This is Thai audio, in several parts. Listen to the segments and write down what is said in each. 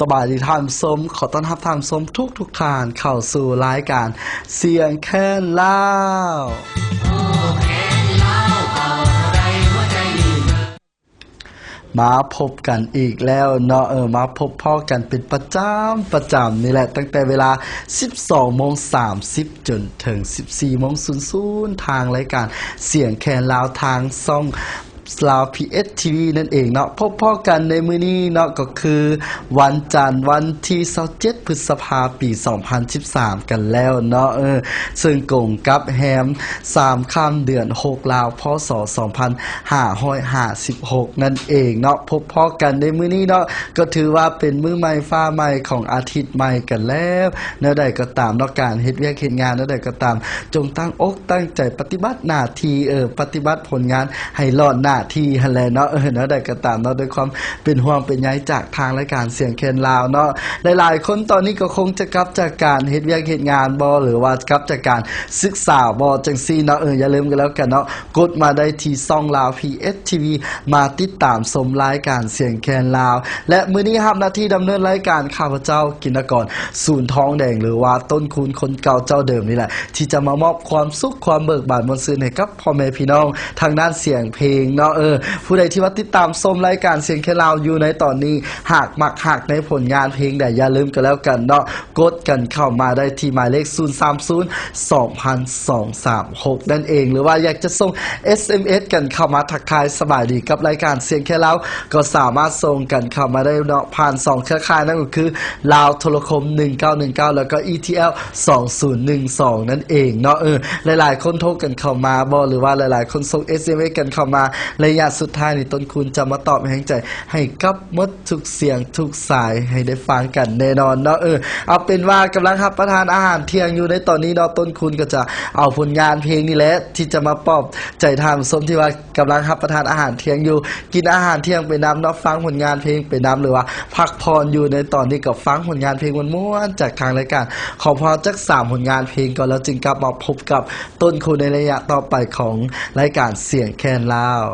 สบายดีท่านผู้ชมขอต้อนรับท่านผู้ชมทุกท่านเข้าสู่รายการเสียงแค้นลาวมาพบกันอีกแล้วเนาะมาพบพ่อกันเป็นประจำนี่แหละตั้งแต่เวลา 12:30 จนถึง 14:00 ทางรายการเสียงแค้นลาวทางช่องลาว PSTV นั่นเองเนาะพบพ่อกันในมื้อนี้เนาะก็คือวันจันทร์วันที่27พฤษภาคมปี 2013 กันแล้วเนาะซึ่งกงกับแฮม3ค่ำเดือน6ลาวพศ 2556 นั่นเองเนาะพบพ่อกันในมื้อนี้เนาะก็ถือว่าเป็นมื้อใหม่ฟ้าใหม่ของอาทิตย์ใหม่กันแล้วแนวใดก็ตามเนาะการเฮ็ดเวียกเฮ็ดงานแนวใดก็ตามจงตั้งอกตั้งใจปฏิบัติหน้าที่ปฏิบัติผลงานให้รอดหน้าที่หั่นแหละเนาะเนาะได้ก็ตามเนาะด้วยความเป็นห่วงเป็นใยจากทางรายการเสียงแคนลาวเนาะหลายๆคนตอนนี้ก็คงจะกลับจากการเฮ็ดเวียกเฮ็ดงานบ่หรือว่ากลับจากการศึกษาบ่จังซี่เนาะอย่าลืมกันแล้วกันเนาะกดมาได้ที่ช่องลาว PSTV มาติดตามชมรายการเสียงแคนลาวและมื้อนี้รับหน้าที่ดำเนินรายการข้าพเจ้ากินกรศูนย์ทองแดงหรือว่าต้นคูณคนเก่าเจ้าเดิมนี่แหละที่จะมามอบความสุขความเบิกบานมนต์ซื่นให้กับพ่อแม่พี่น้องทางด้านเสียงเพลงเนาะผู้ใดที่ว่าติดตามชมรายการเสียงแค่ลาวอยู่ในตอนนี้หากมักหักในผลงานเพลงใดอย่าลืมกันแล้วกันเนาะกดกันเข้ามาได้ที่หมายเลข 030-2236 นั่นเองหรือว่าอยากจะส่ง SMS กันเข้ามาทักทายสบายดีกับรายการเสียงแค่ลาวก็สามารถส่งกันเข้ามาได้เนาะผ่าน2เครือข่ายนั่นก็คือลาวโทรคม1919แล้วก็ ETL 2012นั่นเองเนาะหลายๆคนโทรกันเข้ามาบ่หรือว่าหลายๆคนส่ง SMS กันเข้ามาระยะสุดท้ายนี่ต้นคุณจะมาตอบให้ใจให้กับหมดทุกเสียงทุกสายให้ได้ฟังกันแน่นอนเนาะเอาเป็นว่ากำลังรับประทานอาหารเที่ยงอยู่ในตอนนี้เนาะต้นคุณก็จะเอาผลงานเพลงนี่แหละที่จะมาปลอบใจทางส้มที่ว่ากำลังรับประทานอาหารเที่ยงอยู่กินอาหารเที่ยงไปน้ำเนาะฟังผลงานเพลงไปน้ำหรือว่าพักผ่อนอยู่ในตอนนี้ก็ฟังผลงานเพลงม้วนๆจากทางรายการขอพอจัก3ผลงานเพลงก่อนแล้วจึงกลับมาพบกับต้นคุณในระยะต่อไปของรายการเสียงแคนลาว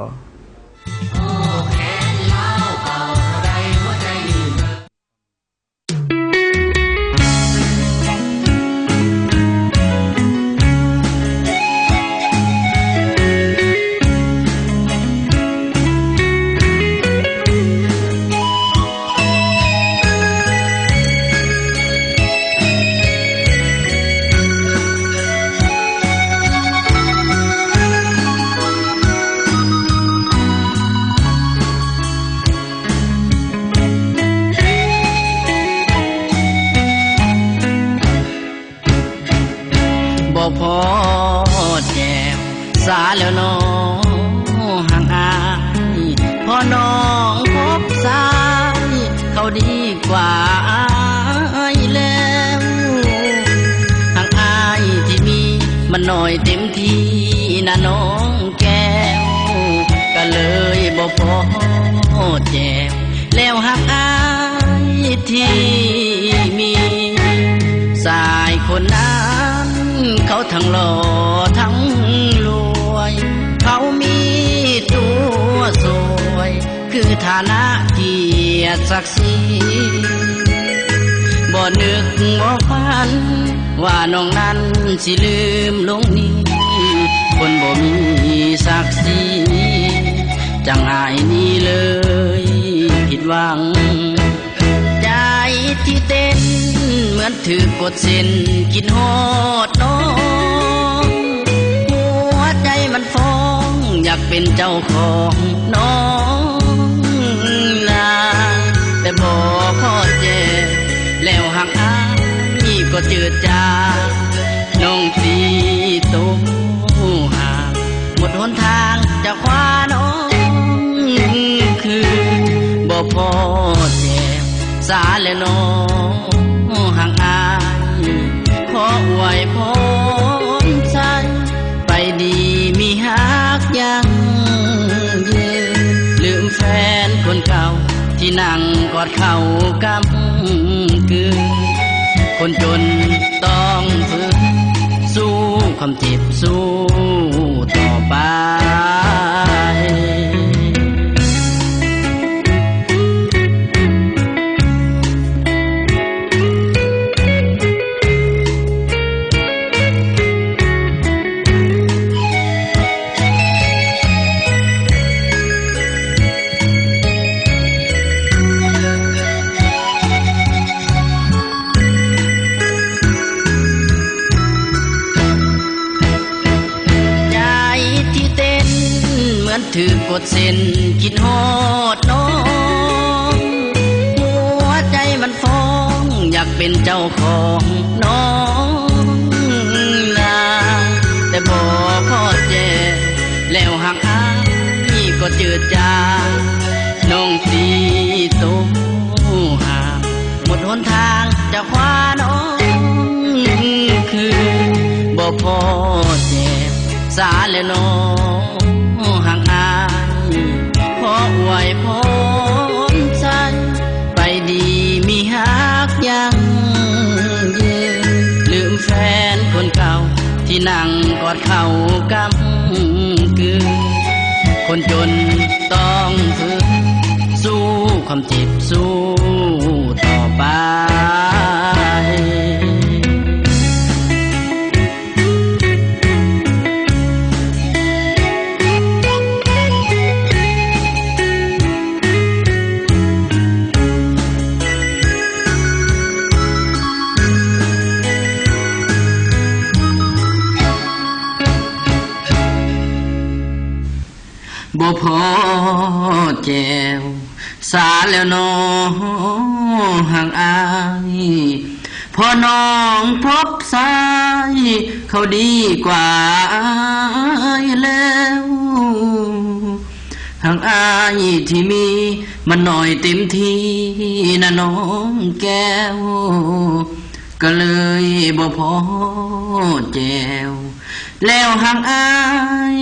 พอแจ่มสาแล้วน้องห่างอายพอน้องพบสายเขาดีกว่าอายแล้วห่างอายที่มีมันน้อยเต็มที่นะน้องแก้วก็เลยบ่พอแจ่มแล้วห่างอายที่มีสายคนนั้นเขาทั้งหล่อทั้งรวยเขามีตัวสวยคือฐานะเกียรติศักดิ์ศรีบ่นึกบ่ฝันว่าน้องนั้นสิลืมลงนี้คนบ่มีศักดิ์ศรีจังอายนี้เลยผิดหวังใจที่เต้นเหมือนถือกดเส้นกินฮอดน้องหัวใจมันฟ้องอยากเป็นเจ้าของน้องลาแต่บ่พอเจ็บแล้วห่างอายก็เจือจางน้องตีโตห่างหมดหนทางจะคว้าน้องคือบ่พอเจ็บสาแล้วน้องห่างอายขออวยพรใจไปดีมีฮักยังยืนลืมแฟนคนเก่าที่นั่งกอดเข่ากำกือคนจนต้องฝืนสู้ความเจ็บสู้ต่อไป ถือกดเส้นคิดฮอดน้องหัวใจมันฟ้องอยากเป็นเจ้าของน้องนาแต่บ่พอแจแล้วห่างอ้ายก็เจือจางน้องตีโตห่างหมดหนทางจะคว้าน้องคือบ่พอแจสาแล้วน้องห่างอายขออวยพรใจไปดีมีฮักยังยืนลืมแฟนคนเก่าที่นั่งกอดเข่ากำกือคนจนต้องฝืนสู้ความเจ็บสู้ต่อไปบ่พอแจวสาแล้วน้องห่างอายพอน้องพบสายเขาดีกว่าอายแล้วห่างอายที่มีมันหน่อยเต็มที่นะน้องแก้วก็เลยบ่พอแจวแล้วห่างอาย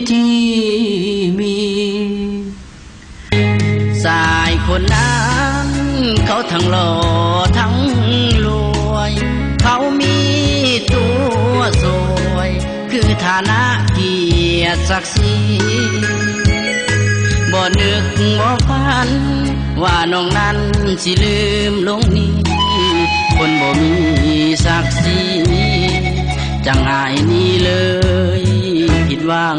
ที่มีสายคนนั้นเขาทั้งหล่อทั้งรวยเขามีตัวสวยคือฐานะเกียรติศักดิ์ศรีบ่นึกบ่ฝันว่าน้องนั้นสิลืมลงนี้คนบ่มีศักดิ์ศรีจังหายนี้เลยผิดหวัง